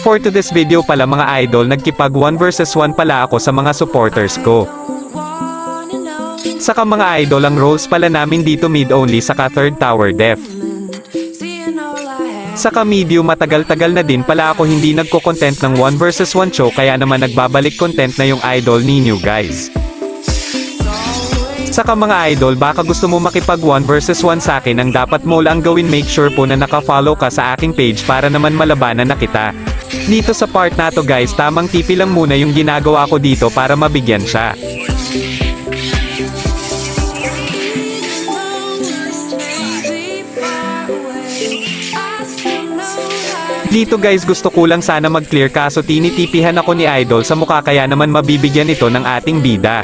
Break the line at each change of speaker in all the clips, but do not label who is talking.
For today's video pala mga idol, nagkipag 1 versus 1 pala ako sa mga supporters ko. Saka mga idol, ang roles pala namin dito mid only saka third tower def. Saka medium, matagal-tagal na din pala ako hindi nagko-content ng 1 versus 1 show, kaya naman nagbabalik content na yung idol ninyo guys. Saka mga idol, baka gusto mo makipag 1 versus 1 sa akin, ang dapat mo lang gawin, make sure po na naka-follow ka sa aking page para naman malabanan na kita. Dito sa part na to guys, tamang tipi lang muna yung ginagawa ko dito para mabigyan siya. Dito guys, gusto ko lang sana mag-clear, kaso tinitipihan ako ni idol sa mukha, kaya naman mabibigyan ito ng ating bida.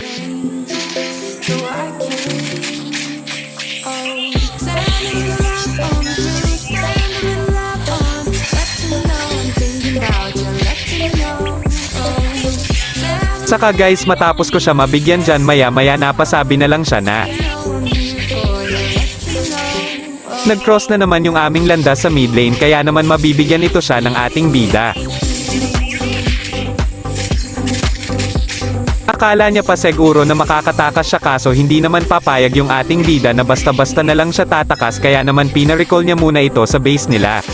Saka guys, matapos ko siya mabigyan dyan, maya-maya napasabi na lang siya na nag-cross na naman yung aming landas sa mid lane, kaya naman mabibigyan ito siya ng ating bida. Akala niya pa siguro na makakatakas siya, kaso hindi naman papayag yung ating bida na basta-basta na lang siya tatakas, kaya naman pina-recall niya muna ito sa base nila.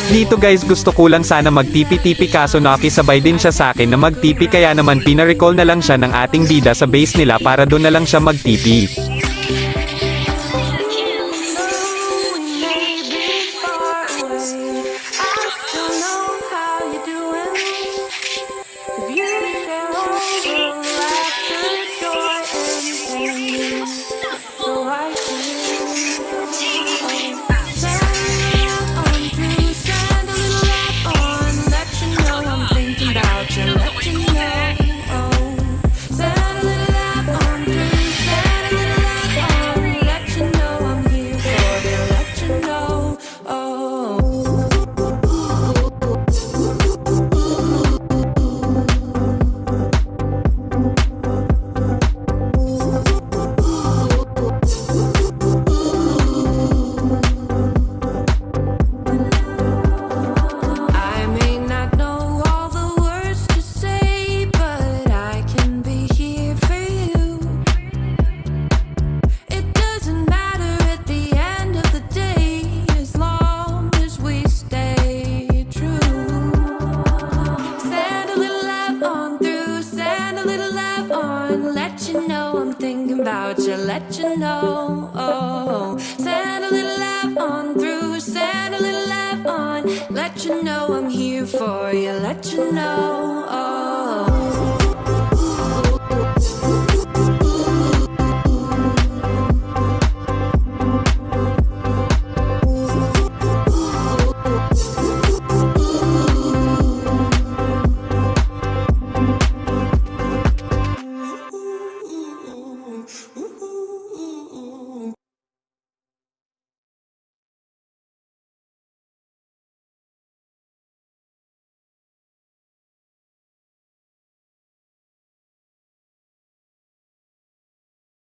Dito guys, gusto ko lang sana mag-TP-TP, kaso nakisabay din siya sa akin na mag-TP, kaya naman pina-recall na lang siya ng ating bida sa base nila para doon na lang siya mag-TP.
Let you know, oh, send a little love on through, send a little love on, let you know I'm here for you, let you know.